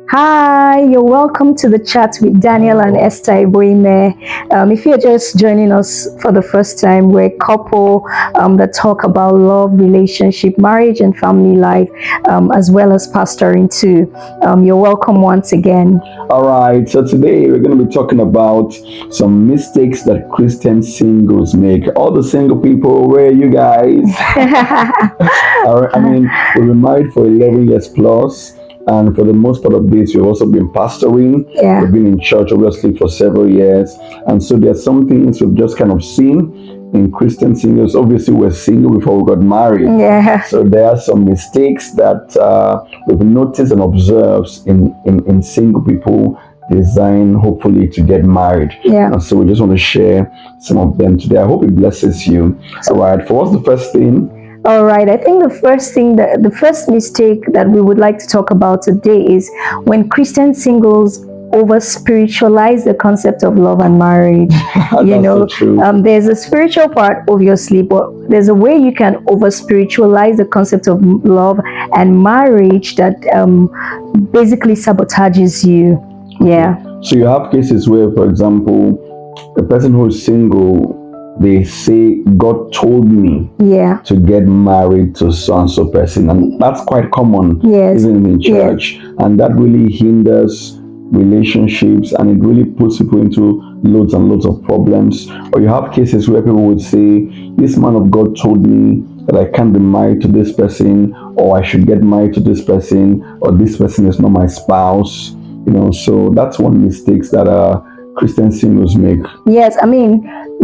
Hi, you're welcome to the chat with Daniel and Esther Ebhohimen. If you're just joining us for the first time, we're a couple that talk about love, relationship, marriage, and family life, as well as pastoring too. You're welcome once again. All right, so today we're going to be talking about some mistakes that Christian singles make. All the single people, where are you guys? All right, we've been married for 11 years plus, and for the most part of this, we've also been pastoring. Yeah. We've been in church, obviously, for several years, and so there's some things we've just kind of seen in Christian singles. Obviously, we're single before we got married. Yeah. So there are some mistakes that we've noticed and observed in single people designed hopefully to get married. Yeah. And so we just want to share some of them today. I hope it blesses you. All right. For what's the first thing? All right, I think the first mistake that we would like to talk about today is when Christian singles over spiritualize the concept of love and marriage. So true. There's a spiritual part, obviously, but there's a way you can over spiritualize the concept of love and marriage that basically sabotages you. Yeah. So you have cases where, for example, a person who is single, they say, God told me to get married to so and so person, and that's quite common, isn't it, in church? And that really hinders relationships, and it really puts people into loads and loads of problems. Or you have cases where people would say, this man of God told me that I can't be married to this person, or I should get married to this person, or this person is not my spouse. So that's one mistake that Christian singles make. Yes,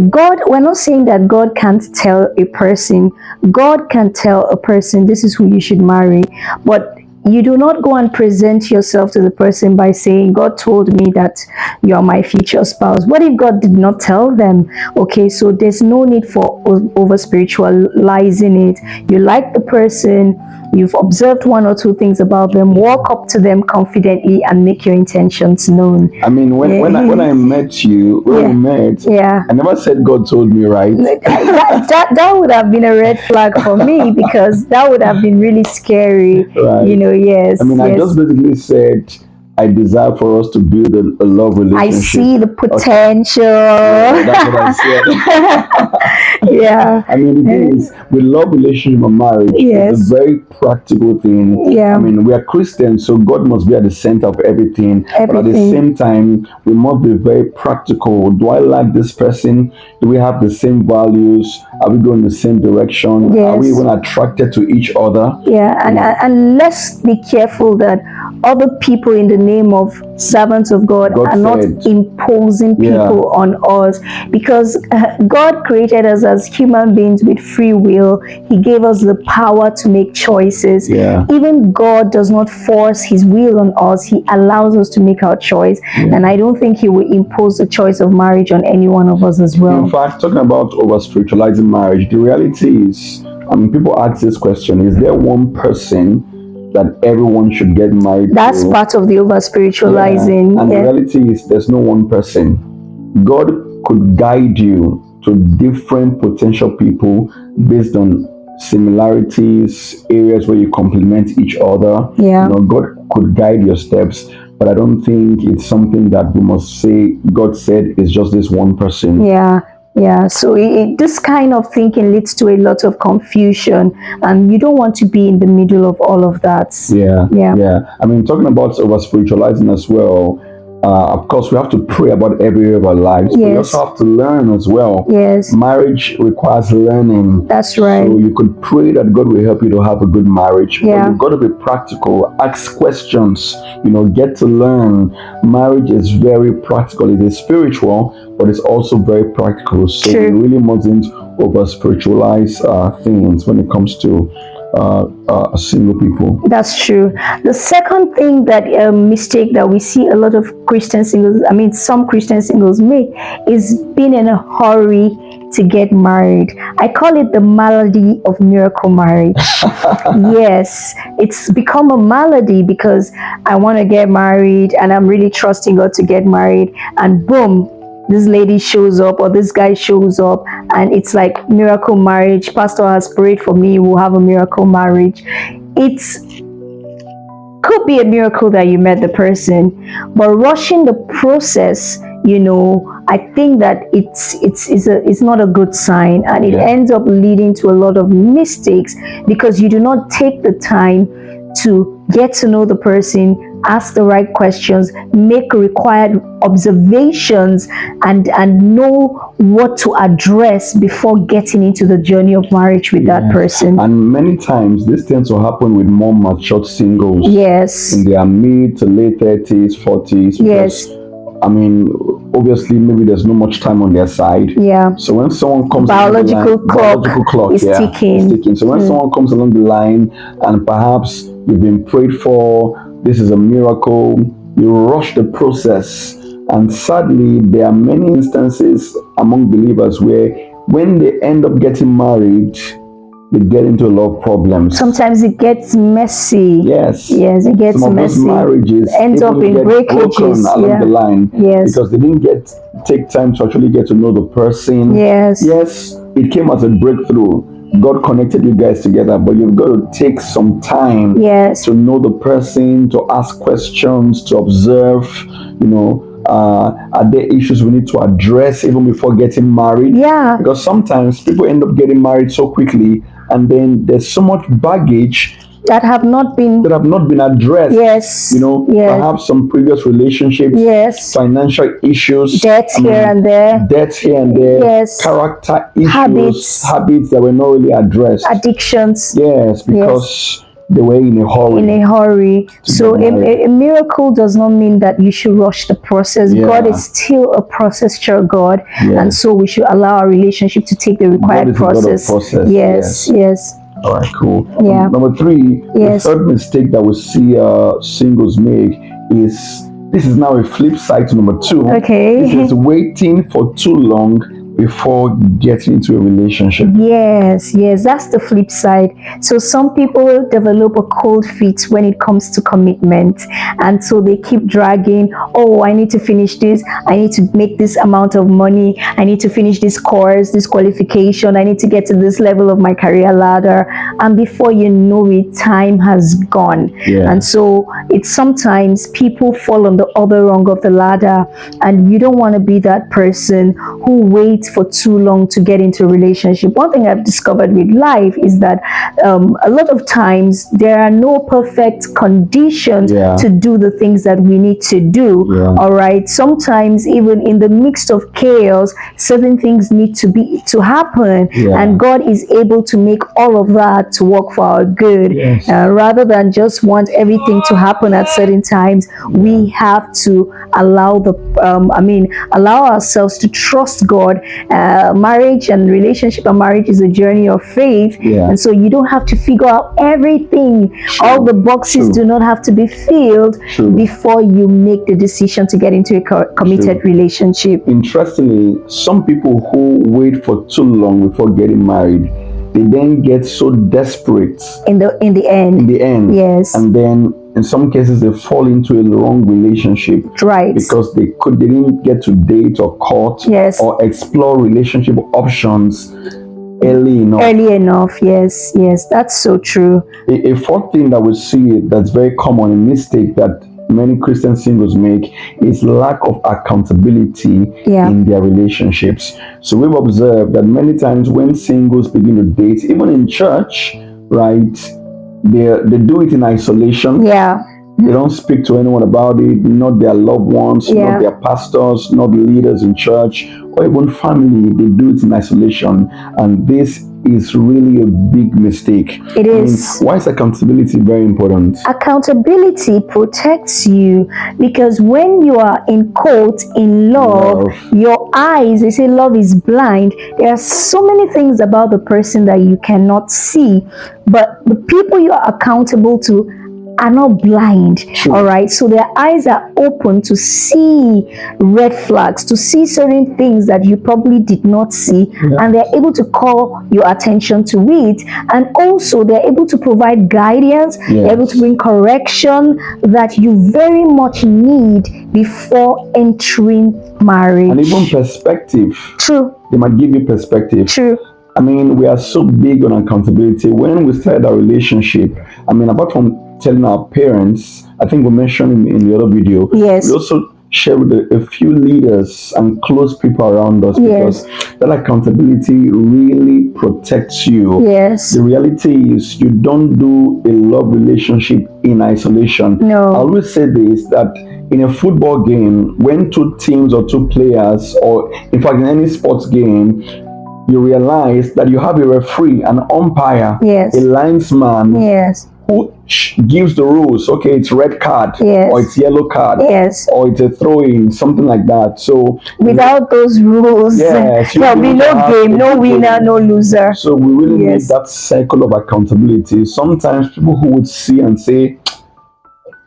God, we're not saying that God can't tell a person. God can tell a person this is who you should marry, but you do not go and present yourself to the person by saying, God told me that you are my future spouse. What if God did not tell them? Okay, so there's no need for over spiritualizing it. You like the person, you've observed one or two things about them, walk up to them confidently and make your intentions known. When I met you, we met, I never said God told me, right? That would have been a red flag for me, because that would have been really scary. Right. Yes. I just basically said, I desire for us to build a love relationship. I see the potential. Okay. That's what I said. Yeah. The thing is, with love relationship and marriage, it's a very practical thing. Yeah. We are Christians, so God must be at the center of everything. But at the same time, we must be very practical. Do I like this person? Do we have the same values? Are we going the same direction? Yes. Are we even attracted to each other? Yeah, and let's be careful that other people in the name of servants of God are not imposing people on us, because God created us as human beings with free will. He gave us the power to make choices. Even God does not force his will on us. He allows us to make our choice, and I don't think he will impose the choice of marriage on any one of us as well. In fact, talking about over spiritualizing marriage, the reality is, people ask this question, is there one person that everyone should get married That's to? part of the over spiritualizing. And the reality is, there's no one person. God could guide you to different potential people based on similarities, areas where you complement each other. God could guide your steps, but I don't think it's something that we must say God said is just this one person. Yeah, so this kind of thinking leads to a lot of confusion, and you don't want to be in the middle of all of that. Talking about over spiritualizing as well, of course, we have to pray about every area of our lives. But we also have to learn as well. Marriage requires learning. That's right. So you could pray that God will help you to have a good marriage. But you've got to be practical. Ask questions. Get to learn. Marriage is very practical. It is spiritual, but it's also very practical. So we really mustn't over spiritualize things when it comes to single people. That's true. The second thing that mistake that we see a lot of Christian singles, some Christian singles make, is being in a hurry to get married. I call it the malady of miracle marriage. Yes, it's become a malady because I want to get married and I'm really trusting God to get married, and boom, this lady shows up or this guy shows up and it's like miracle marriage. Pastor has prayed for me, we'll have a miracle marriage. It's could be a miracle that you met the person, but rushing the process, I think that it's not a good sign, and it ends up leading to a lot of mistakes because you do not take the time to get to know the person, ask the right questions, make required observations, and know what to address before getting into the journey of marriage with that person. And many times this tends to happen with more matured singles. Yes. In their mid to late 30s, 40s. Yes. I mean, obviously, maybe there's not much time on their side. Yeah. So when someone comes biological clock is ticking. So when someone comes along the line and perhaps you've been prayed for, this is a miracle, you rush the process. And sadly, there are many instances among believers where when they end up getting married, they get into a lot of problems. Sometimes it gets messy. Yes, it gets some of messy. Those marriages ends up in breakages along the line. Yes, because they didn't take time to actually get to know the person. Yes, it came as a breakthrough. God connected you guys together, but you've got to take some time to know the person, to ask questions, to observe. Are there issues we need to address even before getting married? Yeah. Because sometimes people end up getting married so quickly, and then there's so much baggage that have not been addressed. Yes. Perhaps some previous relationships. Yes. Financial issues. Debts here and there. Yes. Character issues. Habits that were not really addressed. Addictions. Yes, because they were in a hurry. So a miracle does not mean that you should rush the process. God is still a process-sure God, and so we should allow our relationship to take the required process. Yes. All right, cool. Yeah. Number 3, the third mistake that we see singles make is, this is now a flip side to number 2. Okay. This is waiting for too long before getting into a relationship. Yes, that's the flip side. So some people develop a cold feet when it comes to commitment, and so they keep dragging. Oh, I need to finish this. I need to make this amount of money. I need to finish this course, this qualification. I need to get to this level of my career ladder. And before you know it, time has gone. And so it's sometimes people fall on the other rung of the ladder, and you don't want to be that person who waits for too long to get into a relationship. One thing I've discovered with life is that a lot of times there are no perfect conditions to do the things that we need to do. All right. Sometimes even in the midst of chaos, certain things need to happen, and God is able to make all of that to work for our good. Rather than just want everything to happen at certain times, we have to allow ourselves to trust God. Marriage and relationship and marriage is a journey of faith, and so you don't have to figure out everything. All the boxes do not have to be filled before you make the decision to get into a committed relationship. Interestingly, some people who wait for too long before getting married, they then get so desperate in the end. Yes. And then in some cases they fall into a wrong relationship, because they didn't get to date or court or explore relationship options early enough. Yes, that's so true. A fourth thing that we see that's very common, a mistake that many Christian singles make, is lack of accountability in their relationships. So we've observed that many times when singles begin to date, even in church, they do it in isolation. They don't speak to anyone about it, not their loved ones, not their pastors, not the leaders in church, or even family. They do it in isolation, and this is really a big mistake. It is. Why is accountability very important? Accountability protects you, because when you are in love, your eyes, they say love is blind. There are so many things about the person that you cannot see, but the people you are accountable to are not blind. All right, so their eyes are open to see red flags, to see certain things that you probably did not see, and they're able to call your attention to it, and also they're able to provide guidance. They're able to bring correction that you very much need before entering marriage, and even perspective. They might give you perspective. We are so big on accountability. When we started our relationship, apart from telling our parents. I think we mentioned in the other video. Yes. We also share with a few leaders and close people around us, because that accountability really protects you. Yes. The reality is you don't do a love relationship in isolation. No. I always say this, that in a football game, when two teams or two players, or in fact in any sports game, you realize that you have a referee, an umpire, yes, a linesman, yes, who gives the rules. Okay, it's red card, yes, or it's yellow card, yes, or it's a throw-in, something like that. So without those rules, yes, there'll be no game, no winner, no loser. So we really need that cycle of accountability. Sometimes people who would see and say,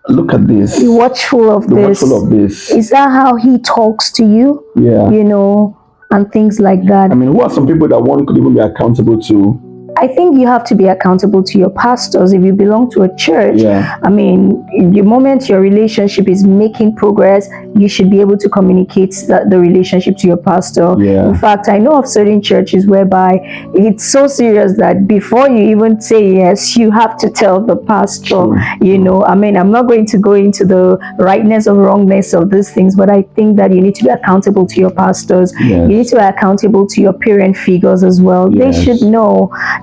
look at this. Be watchful of this. Watchful of this. Is that how he talks to you? Yeah. You know, and things like that. I mean, who are some people that one could even be accountable to? I think you have to be accountable to your pastors if you belong to a church. Yeah. I mean, the moment your relationship is making progress, you should be able to communicate the relationship to your pastor. Yeah. In fact, I know of certain churches whereby it's so serious that before you even say yes, you have to tell the pastor. True. You know, I mean, I'm not going to go into the rightness or wrongness of these things, but I think that you need to be accountable to your pastors. Yes. You need to be accountable to your parent figures as well. Yes.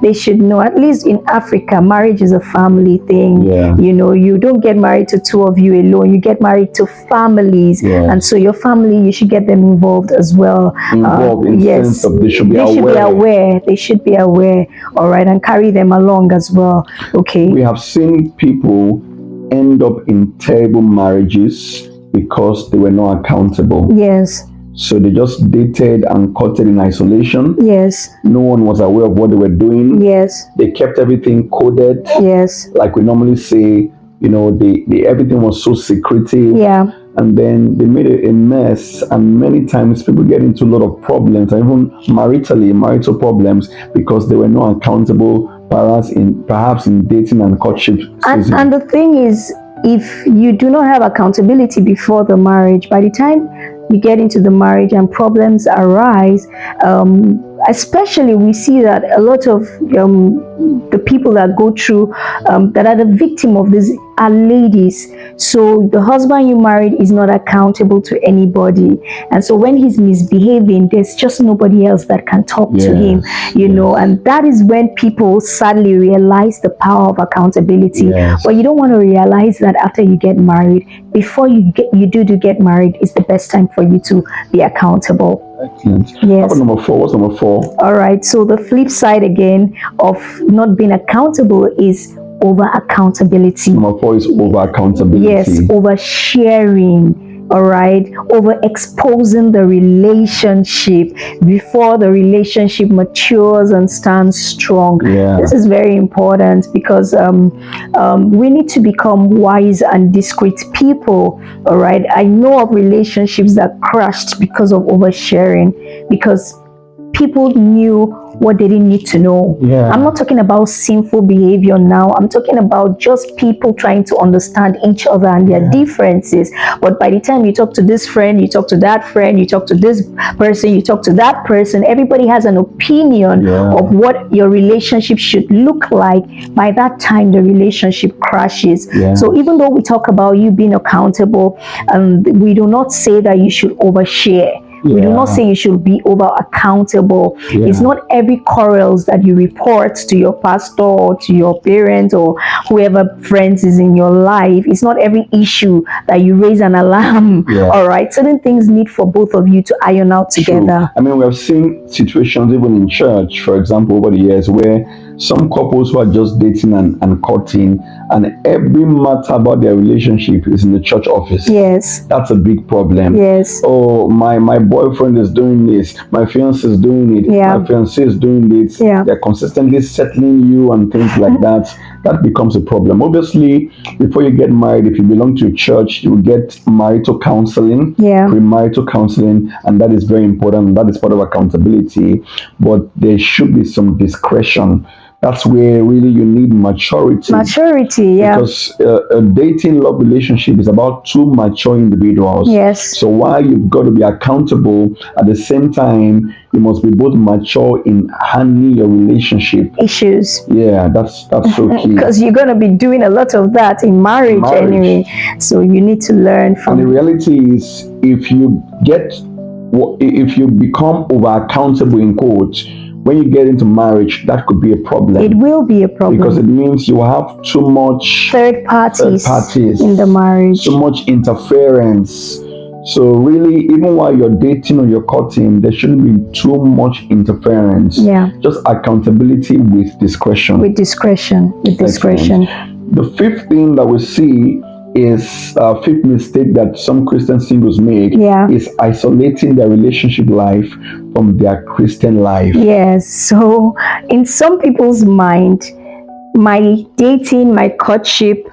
They should know, at least in Africa, marriage is a family thing. Yeah. You know, you don't get married to two of you alone. You get married to families. Yes. And so your family, you should get them involved as well. Involved in yes. sense of they should be aware. They should be aware. All right. And carry them along as well. Okay. We have seen people end up in terrible marriages because they were not accountable. Yes. So they just dated and courted in isolation. Yes. No one was aware of what they were doing. Yes. They kept everything coded. Yes. Like we normally say, you know, they everything was so secretive. Yeah. And then they made a mess, and many times people get into a lot of problems, and even marital problems, because they were not accountable, perhaps in dating and courtship season. And the thing is, if you do not have accountability before the marriage, by the time you get into the marriage and problems arise, especially we see that a lot of the people that go through, that are the victim of this, are ladies. So the husband you married is not accountable to anybody, and so when he's misbehaving, there's just nobody else that can talk to him, you know, and that is when people sadly realize the power of accountability. Yes. But you don't want to realize that after you get married. Before you get married is the best time for you to be accountable. Excellent. Yes. What's number 4? All right. So the flip side again of not being accountable is over accountability. Number 4 is over accountability. Yes, over sharing. All right, over exposing the relationship before the relationship matures and stands strong. Yeah. This is very important because we need to become wise and discreet people. All right, I know of relationships that crashed because of oversharing, because people knew what they didn't need to know. Yeah. I'm not talking about sinful behavior now. I'm talking about just people trying to understand each other and their differences. But by the time you talk to this friend, you talk to that friend, you talk to this person, you talk to that person, everybody has an opinion of what your relationship should look like. By that time, the relationship crashes. Yeah. So even though we talk about you being accountable, we do not say that you should overshare. We do not say you should be over accountable. It's not every quarrels that you report to your pastor or to your parents or whoever friends is in your life. It's not every issue that you raise an alarm. All right. Certain things need for both of you to iron out together. I mean, we have seen situations even in church, for example, over the years, where some couples who are just dating and courting, and every matter about their relationship is in the church office. Yes. That's a big problem. Yes. Oh, my boyfriend is doing this, my fiance is doing it, my fiancé is doing this. They're consistently settling you and things like that. That becomes a problem. Obviously, before you get married, if you belong to a church, you get marital counseling, premarital counseling, and that is very important. That is part of accountability. But there should be some discretion, that's where really you need maturity. Maturity, yeah. Because a dating love relationship is about two mature individuals. Yes. So while you've got to be accountable, at the same time, you must be both mature in handling your relationship issues. Yeah, that's so key. Because you're going to be doing a lot of that in marriage anyway. So you need to learn from. And the reality is, if you become over accountable in quotes, when you get into marriage, that could be a problem. It will be a problem. Because it means you have too much third parties in the marriage. Too much interference. So really, even while you're dating or you're courting, there shouldn't be too much interference. Yeah. Just accountability with discretion. With discretion. The fifth thing that we see is fifth mistake that some Christian singles make is isolating their relationship life from their Christian life. Yes. So in some people's mind, my dating, my courtship,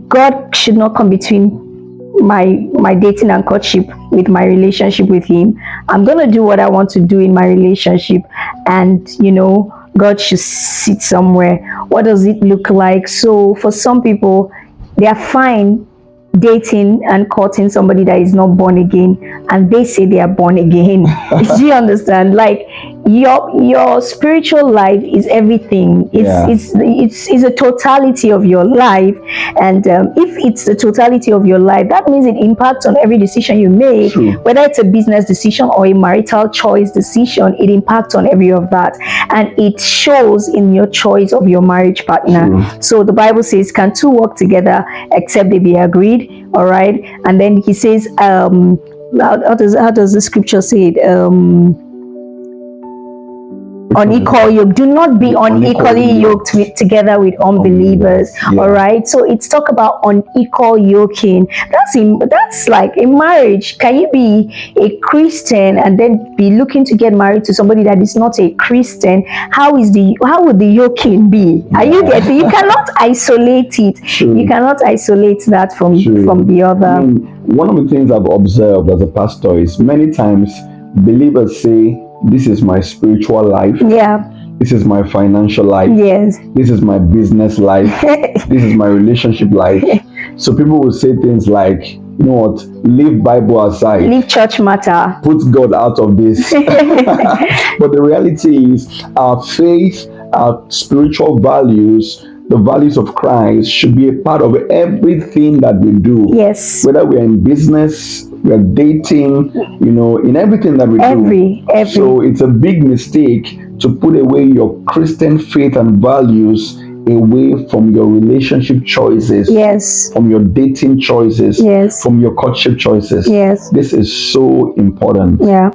God should not come between my dating and courtship with my relationship with Him. I'm gonna do what I want to do in my relationship, and God should sit somewhere. What does it look like? So for some people, they are fine dating and courting somebody that is not born again, and they say they are born again. Do you understand? Like your spiritual life is everything. It's a totality of your life, and if it's the totality of your life, that means it impacts on every decision you make. True. Whether it's a business decision or a marital choice decision, it impacts on every of that, and it shows in your choice of your marriage partner. True. So the Bible says, "Can two work together except they be agreed?" All right, and then he says, how does the scripture say it? Unequal yoke. Do not be unequally yoked together with unbelievers. All right. So it's talk about unequal yoking. That's like a marriage. Can you be a Christian and then be looking to get married to somebody that is not a Christian? How would the yoking be? Are you getting? You cannot isolate it. True. You cannot isolate that from the other. One of the things I've observed as a pastor is many times believers say, "This is my spiritual life. Yeah. This is my financial life. Yes. This is my business life. This is my relationship life." So people will say things like, "You know what? Leave Bible aside. Leave church matter. Put God out of this." But the reality is, our faith, our spiritual values, the values of Christ should be a part of everything that we do. Yes. Whether we're in business, we're dating, in everything that we do. So it's a big mistake to put away your Christian faith and values away from your relationship choices. Yes. From your dating choices. Yes. From your courtship choices. Yes. This is so important. Yeah.